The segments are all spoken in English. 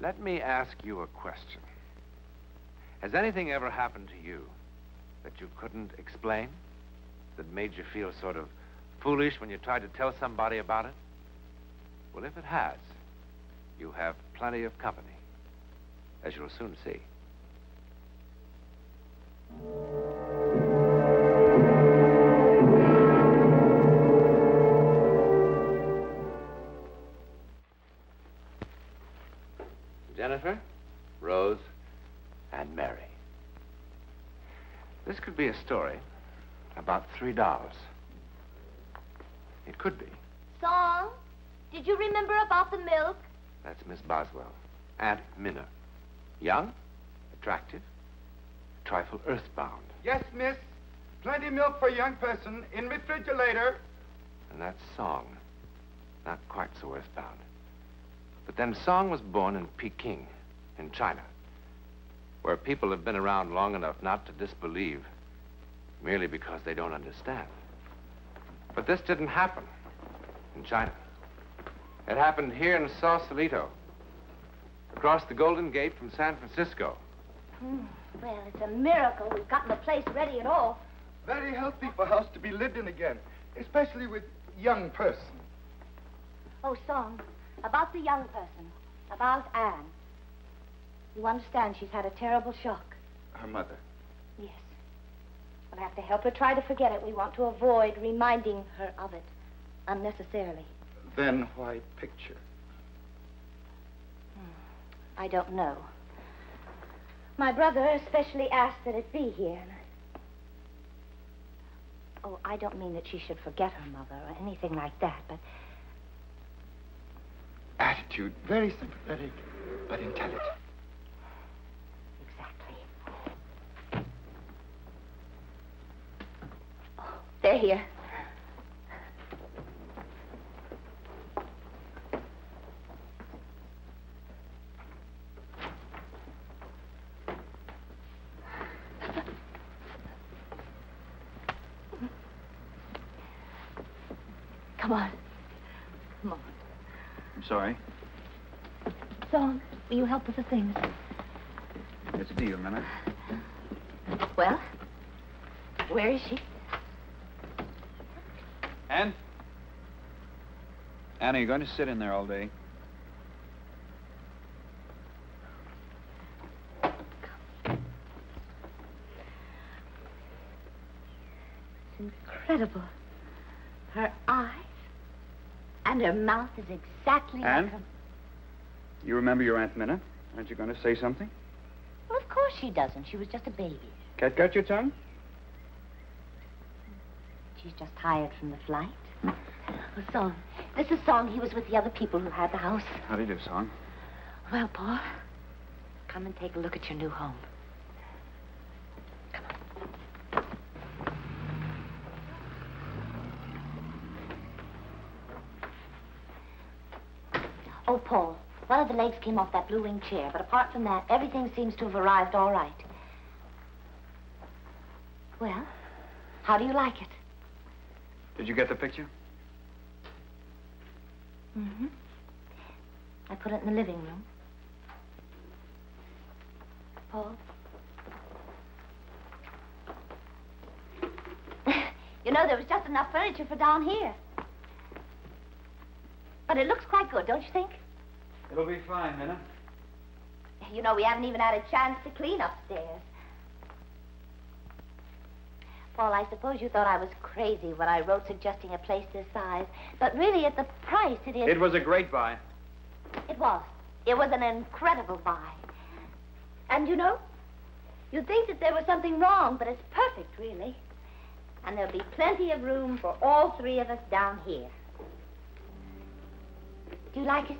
Let me ask you a question. Has anything ever happened to you that you couldn't explain? That made you feel sort of foolish when you tried to tell somebody about it? Well, if it has, you have plenty of company, as you'll soon see. Jennifer, Rose, and Mary. This could be a story about 3 dolls. It could be. Song, did you remember about the milk? That's Miss Boswell, Aunt Minna. Young, attractive, a trifle earthbound. Yes, miss. Plenty milk for a young person in refrigerator. And that's Song, not quite so earthbound. But then Song was born in Peking, in China, where people have been around long enough not to disbelieve merely because they don't understand. But this didn't happen in China. It happened here in Sausalito, across the Golden Gate from San Francisco. Well, it's a miracle we've gotten the place ready at all. Very healthy for house to be lived in again, especially with young person. Oh, Song, about the young person, about Anne. You understand she's had a terrible shock. Her mother. Yes. We'll have to help her try to forget it. We want to avoid reminding her of it unnecessarily. Then why picture? I don't know. My brother especially asked that it be here. Oh, I don't mean that she should forget her mother or anything like that, but... Attitude, very sympathetic, but intelligent. Exactly. Oh, they're here. Come on. Come on. I'm sorry. Song, will you help with the things? It's a deal, Minna. Well, where is she? Anne? Anne, are you going to sit in there all day? It's incredible. Her eyes and her mouth is exactly Anne? like her... You remember your Aunt Minna? Aren't you going to say something? Well, of course she doesn't. She was just a baby. Cat got your tongue? She's just tired from the flight. Well, Song, this is Song. He was with the other people who had the house. How do you do, Song? Well, Paul, come and take a look at your new home. Oh, Paul, one of the legs came off that blue wing chair, but apart from that, everything seems to have arrived all right. Well, how do you like it? Did you get the picture? Mm-hmm. I put it in the living room. Paul? You know, there was just enough furniture for down here. But it looks quite good, don't you think? It'll be fine, Minna. You know, we haven't even had a chance to clean upstairs. Paul, I suppose you thought I was crazy when I wrote suggesting a place this size. But really, at the price, it is... It was a great buy. It was. It was an incredible buy. And, you know, you'd think that there was something wrong, but it's perfect, really. And there'll be plenty of room for all 3 of us down here. Do you like it?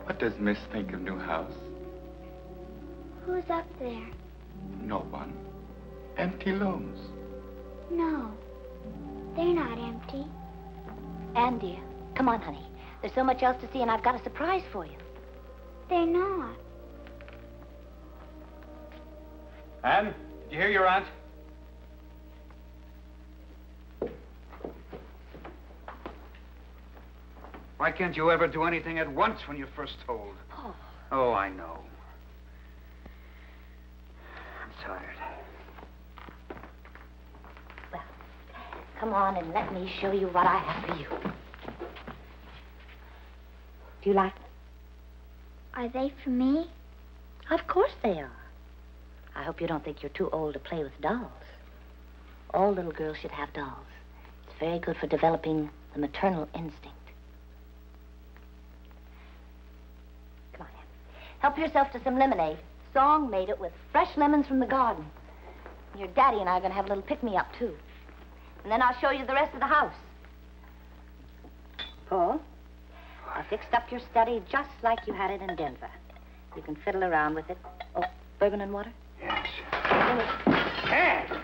What does Miss think of new house? Who's up there? No one. Empty looms. No, they're not empty. Anne, dear, come on, honey. There's so much else to see, and I've got a surprise for you. They're not. Anne, did you hear your aunt? Why can't you ever do anything at once when you're first told? Oh. Oh, I know. I'm tired. Well, come on and let me show you what I have for you. Do you like them? Are they for me? Of course they are. I hope you don't think you're too old to play with dolls. All little girls should have dolls. It's very good for developing the maternal instinct. Come on, Em. Help yourself to some lemonade. Song made it with fresh lemons from the garden. Your daddy and I are going to have a little pick-me-up, too. And then I'll show you the rest of the house. Paul, I fixed up your study just like you had it in Denver. You can fiddle around with it. Oh, bourbon and water? Yes. Anne!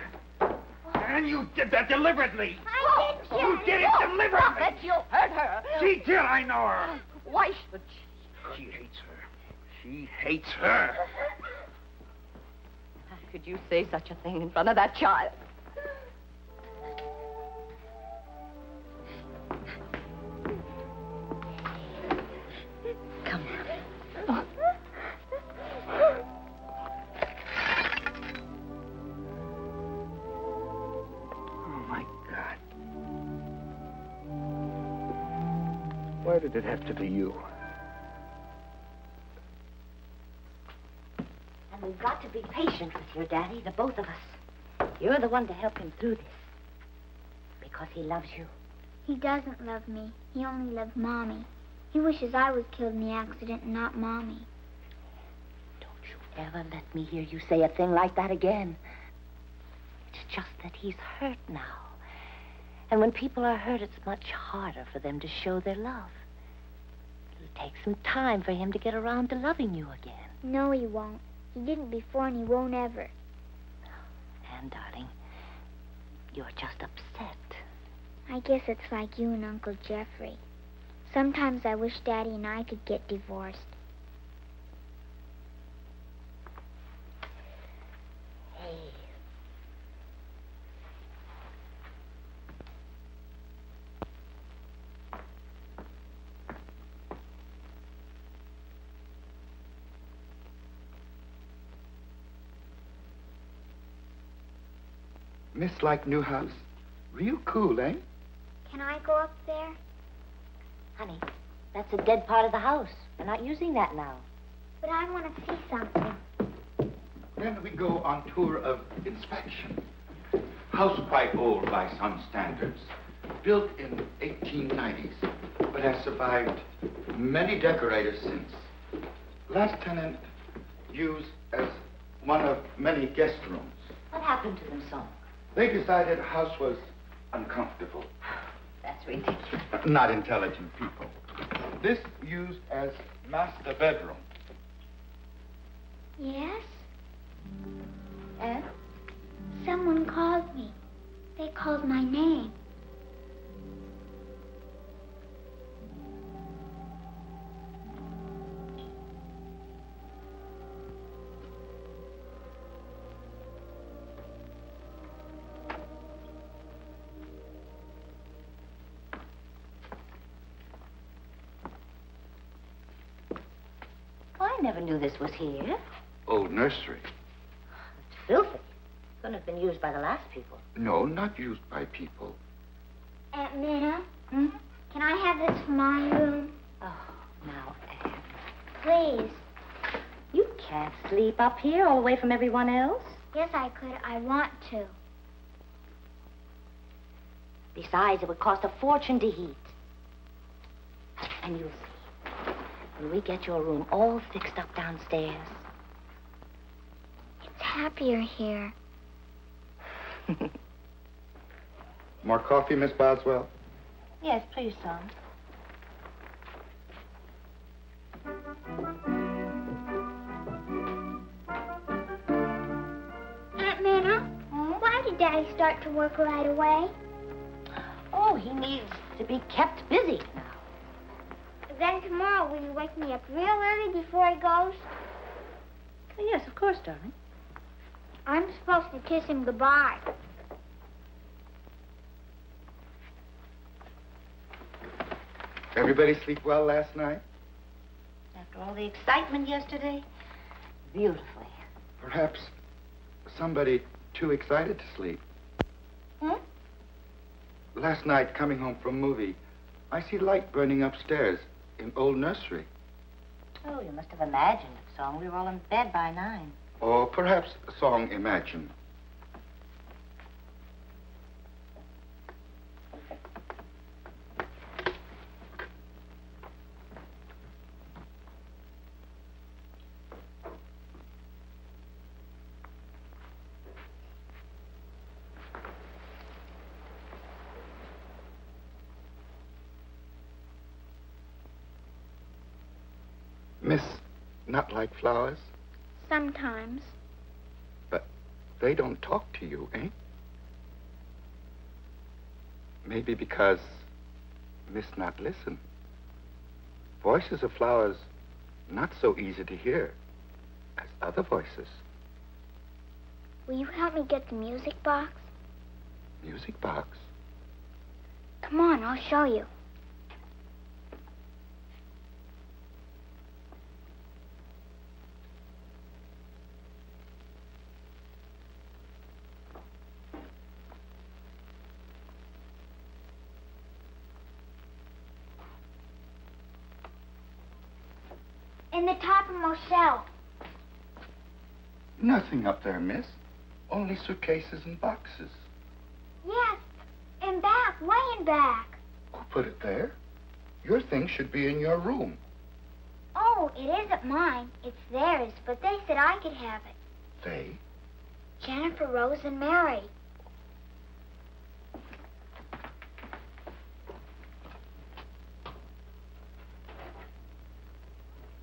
Anne, you did that deliberately. I did, You did it deliberately. Stop it, you'll hurt her. She did, I know her. Why should she? She hates her. She hates her. How could you say such a thing in front of that child? Come on. Oh, my God. Why did it have to be you? And we've got to be patient with your daddy, the both of us. You're the one to help him through this. Because he loves you. He doesn't love me. He only loves Mommy. He wishes I was killed in the accident and not Mommy. Don't you ever let me hear you say a thing like that again. It's just that he's hurt now. And when people are hurt, it's much harder for them to show their love. It'll take some time for him to get around to loving you again. No, he won't. He didn't before and he won't ever. And, darling, you're just upset. I guess it's like you and Uncle Jeffrey. Sometimes I wish Daddy and I could get divorced. Hey. Miss like new house. Real cool, eh? Can I go up there? Honey, that's a dead part of the house. They're not using that now. But I want to see something. Then we go on tour of inspection. House quite old by some standards. Built in 1890s, but has survived many decorators since. Last tenant used as one of many guest rooms. What happened to them, son? They decided the house was uncomfortable. That's ridiculous. Not intelligent people. This used as master bedroom. Yes? And? Someone called me. They called my name. I never knew this was here. Old nursery. It's filthy. Couldn't have been used by the last people. No, not used by people. Aunt Minna, Hmm? can I have this for my room? Oh, now, Anne. Please. You can't sleep up here all away from everyone else. Yes, I could. I want to. Besides, it would cost a fortune to heat. And you'll see. When we get your room all fixed up downstairs. It's happier here. More coffee, Miss Boswell? Yes, please, son. Aunt Minna, why did Daddy start to work right away? Oh, he needs to be kept busy now. Then tomorrow, will you wake me up real early before he goes? Oh, yes, of course, darling. I'm supposed to kiss him goodbye. Everybody sleep well last night? After all the excitement yesterday, beautifully. Perhaps somebody too excited to sleep. Hmm? Last night, coming home from a movie, I see light burning upstairs in old nursery. Oh, you must have imagined it, son. We were all in bed by 9. Or perhaps a song imagined. Miss not like flowers? Sometimes. But they don't talk to you, eh? Maybe because Miss not listen. Voices of flowers not so easy to hear as other voices. Will you help me get the music box? Music box? Come on, I'll show you. In the topmost shelf. Nothing up there, miss. Only suitcases and boxes. Yes, in back, way in back. Who put it there? Your things should be in your room. Oh, it isn't mine. It's theirs, but they said I could have it. They? Jennifer, Rose, and Mary.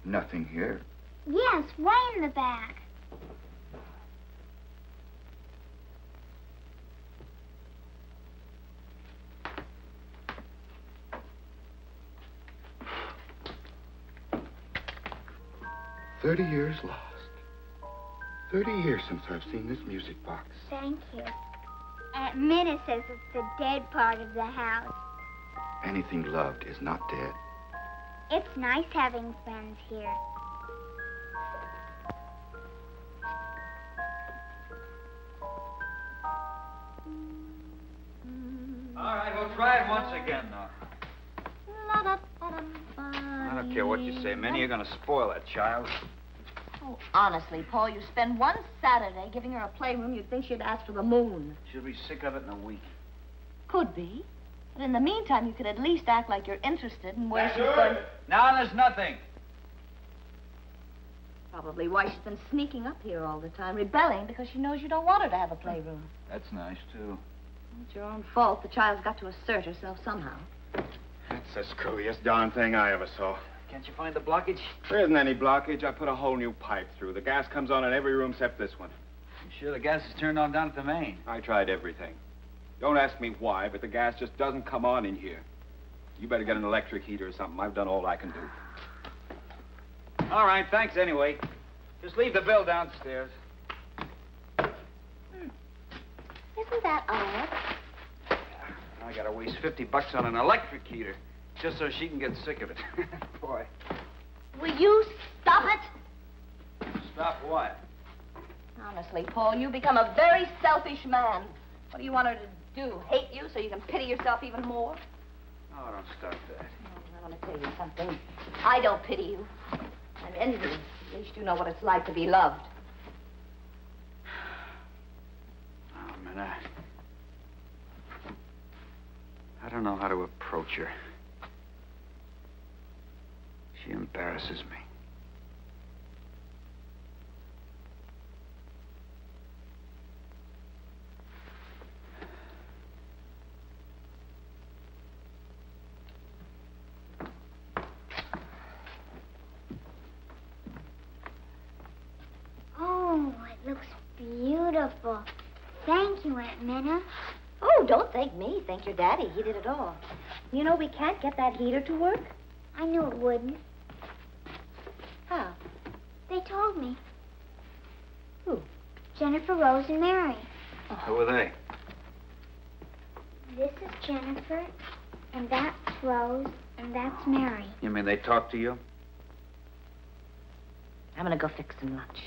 Nothing here. Yes, way in the back. $30 years lost. 30 years since I've seen this music box. Thank you. Aunt Minna says it's the dead part of the house. Anything loved is not dead. It's nice having friends here. All right, we'll try it once again, though. I don't care what you say, Minnie. You're going to spoil that child. Oh, honestly, Paul, you spend one Saturday giving her a playroom, you'd think she'd ask for the moon. She'll be sick of it in a week. Could be. But in the meantime, you could at least act like you're interested in where she's going. Now there's nothing. Probably why she's been sneaking up here all the time, rebelling because she knows you don't want her to have a playroom. That's nice, too. It's your own fault. The child's got to assert herself somehow. That's the screwiest darn thing I ever saw. Can't you find the blockage? There isn't any blockage. I put a whole new pipe through. The gas comes on in every room except this one. You sure the gas is turned on down at the main? I tried everything. Don't ask me why, but the gas just doesn't come on in here. You better get an electric heater or something. I've done all I can do. All right, thanks anyway. Just leave the bill downstairs. Isn't that odd? I gotta waste $50 on an electric heater just so she can get sick of it. Boy. Will you stop it? Stop what? Honestly, Paul, you become a very selfish man. What do you want her to do? Hate you so you can pity yourself even more? Oh, don't start that. I want to tell you something. I don't pity you. I'm envious. At least you know what it's like to be loved. Oh, man, I don't know how to approach her. She embarrasses me. Oh, it looks beautiful. Thank you, Aunt Minna. Oh, don't thank me. Thank your daddy. He did it all. You know, we can't get that heater to work. I knew it wouldn't. How? They told me. Who? Jennifer, Rose, and Mary. Who are they? This is Jennifer, and that's Rose, And that's Mary. You mean they talk to you? I'm gonna go fix some lunch.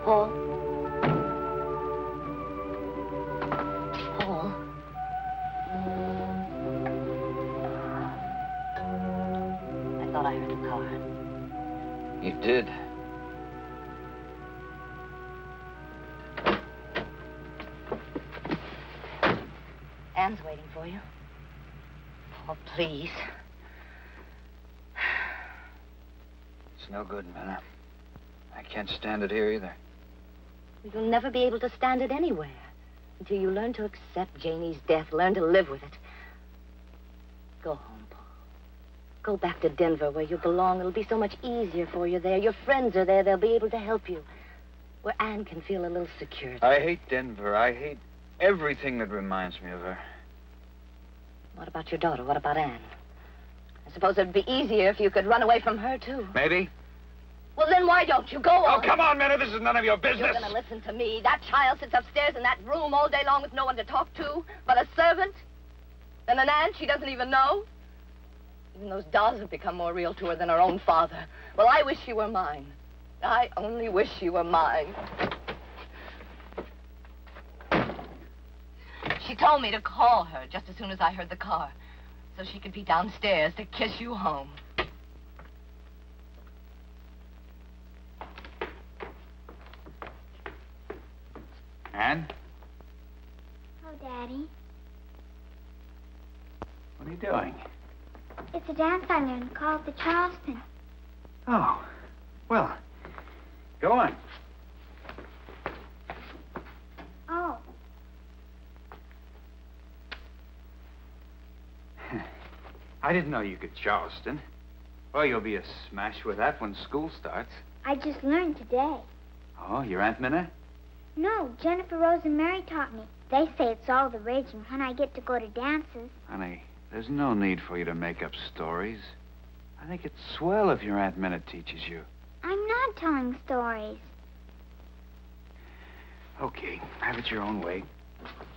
Paul? Paul? I thought I heard a car. You did. Anne's waiting for you. Oh, please. It's no good, Minna. I can't stand it here either. You'll never be able to stand it anywhere until you learn to accept Janie's death, learn to live with it. Go home, Paul. Go back to Denver where you belong. It'll be so much easier for you there. Your friends are there. They'll be able to help you. Where Anne can feel a little secure. I hate Denver. I hate everything that reminds me of her. What about your daughter? What about Anne? I suppose it'd be easier if you could run away from her, too. Maybe. Well, then why don't you go on? Oh, come on, Minna. This is none of your business. You're going to listen to me. That child sits upstairs in that room all day long with no one to talk to but a servant and an aunt she doesn't even know. Even those dolls have become more real to her than her own father. Well, I wish she were mine. I only wish she were mine. She told me to call her just as soon as I heard the car so she could be downstairs to kiss you home. Anne? Oh, Daddy. What are you doing? It's a dance I learned called the Charleston. Oh, well, go on. Oh. I didn't know you could Charleston. Well, you'll be a smash with that when school starts. I just learned today. Oh, your Aunt Minna? No, Jennifer, Rose, and Mary taught me. They say it's all the rage and when I get to go to dances. Honey, there's no need for you to make up stories. I think it's swell if your Aunt Minna teaches you. I'm not telling stories. Okay, have it your own way.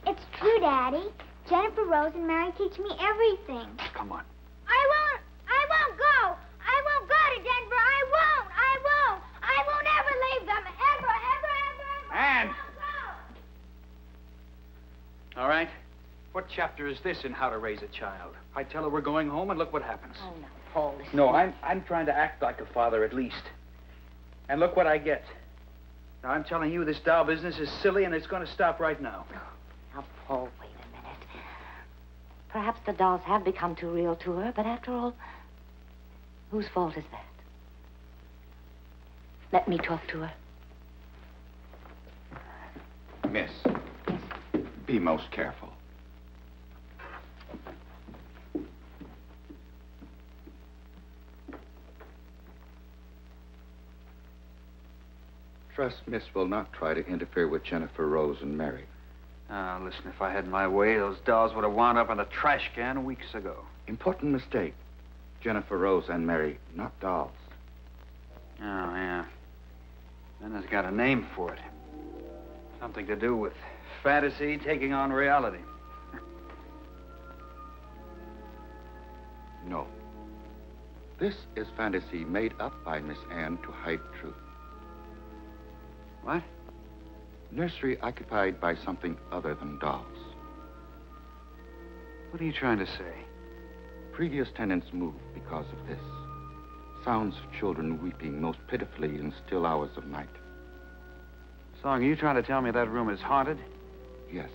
It's true, Daddy. Jennifer, Rose, and Mary teach me everything. Come on. I won't go. I won't go to Denver. I won't ever leave them. Ever. Anne! All right. What chapter is this in How to Raise a Child? I tell her we're going home, and look what happens. Oh, no, Paul, listen. No, I'm trying to act like a father at least. And look what I get. Now, I'm telling you, this doll business is silly, and it's going to stop right now. Now, Paul, wait a minute. Perhaps the dolls have become too real to her, but after all, whose fault is that? Let me talk to her. Miss, be most careful. Trust Miss will not try to interfere with Jennifer, Rose, and Mary. Listen, if I had my way, those dolls would have wound up in a trash can weeks ago. Important mistake. Jennifer, Rose, and Mary, not dolls. Oh, yeah. Minna's got a name for it. Something to do with fantasy taking on reality. No. This is fantasy made up by Miss Anne to hide truth. What? Nursery occupied by something other than dolls. What are you trying to say? Previous tenants moved because of this. Sounds of children weeping most pitifully in still hours of night. Song, are you trying to tell me that room is haunted? Yes.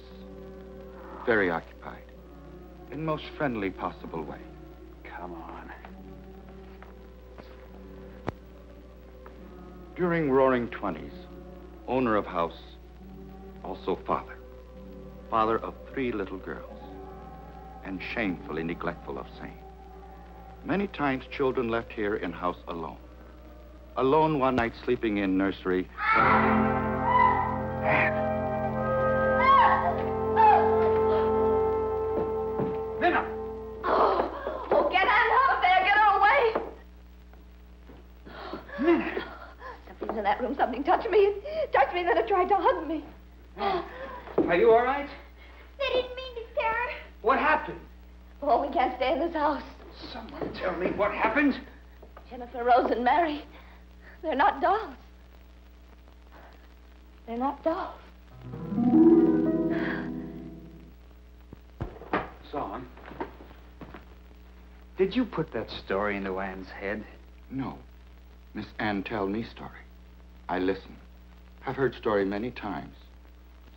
Very occupied. In most friendly possible way. Come on. During Roaring 20s, owner of house, also father. Father of 3 little girls, and shamefully neglectful of same. Many times children left here in house alone. Alone one night sleeping in nursery. Minna! Oh, get out of there. Get her away. Minna! Something's in that room. Something touched me. It touched me, then it tried to hug me. Are you all right? They didn't mean to scare her. What happened? Oh, we can't stay in this house. Someone tell me what happened. Jennifer, Rose, and Mary. They're not dolls. They're not dolls. Song, did you put that story into Anne's head? No. Miss Ann tell me story. I listen. I've heard story many times.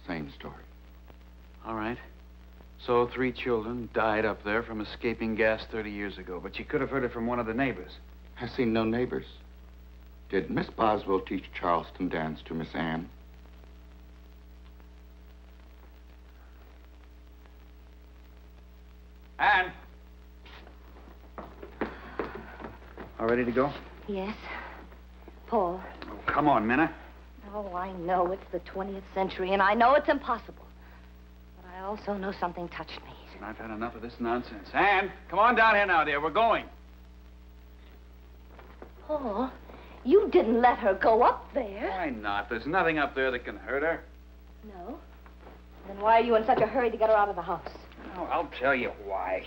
Same story. All right. So 3 children died up there from escaping gas 30 years ago, but you could have heard it from one of the neighbors. I seen no neighbors. Did Miss Boswell teach Charleston dance to Miss Ann? Anne! All ready to go? Yes. Paul. Oh, come on, Minna. Oh, I know it's the 20th century, and I know it's impossible. But I also know something touched me. I've had enough of this nonsense. Anne, come on down here now, dear. We're going. Paul, you didn't let her go up there. Why not? There's nothing up there that can hurt her. No? Then why are you in such a hurry to get her out of the house? Oh, I'll tell you why.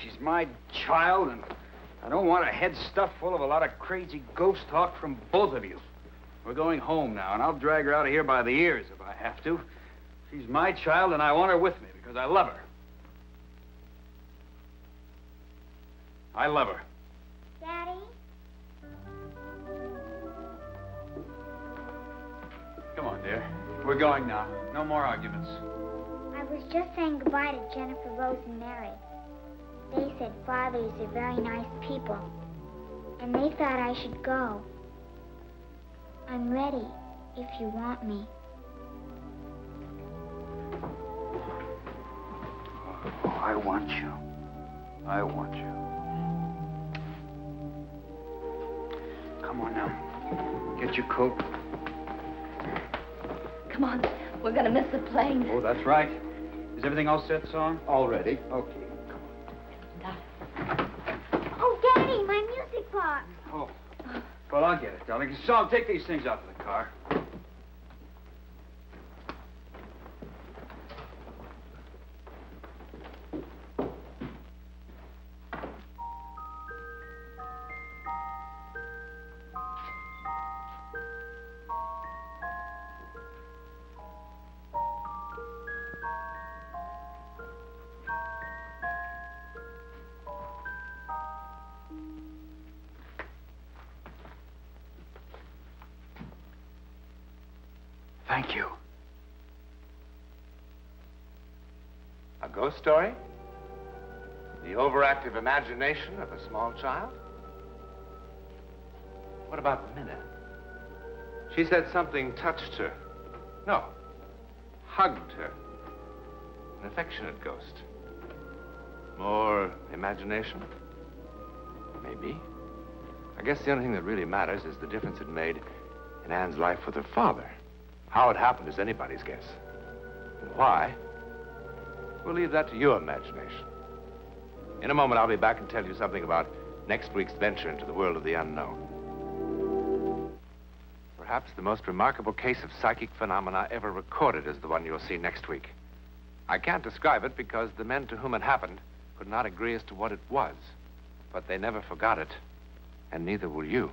She's my child, and I don't want her head stuffed full of a lot of crazy ghost talk from both of you. We're going home now, and I'll drag her out of here by the ears if I have to. She's my child, and I want her with me because I love her. I love her. Daddy? Come on, dear. We're going now. No more arguments. I was just saying goodbye to Jennifer, Rose, and Mary. They said fathers are very nice people, and they thought I should go. I'm ready, if you want me. Oh, I want you. I want you. Come on now. Get your coat. Come on. We're going to miss the plane. Oh, that's right. Is everything all set, Song? All ready. Okay. Oh, Daddy, my music box. Oh. Well, I'll get it, darling. Song, take these things out of the car. Thank you. A ghost story? The overactive imagination of a small child? What about Minna? She said something touched her. No, hugged her. An affectionate ghost. More imagination? Maybe. I guess the only thing that really matters is the difference it made in Anne's life with her father. How it happened is anybody's guess. And why? We'll leave that to your imagination. In a moment, I'll be back and tell you something about next week's venture into the world of the unknown. Perhaps the most remarkable case of psychic phenomena ever recorded is the one you'll see next week. I can't describe it because the men to whom it happened could not agree as to what it was. But they never forgot it, and neither will you.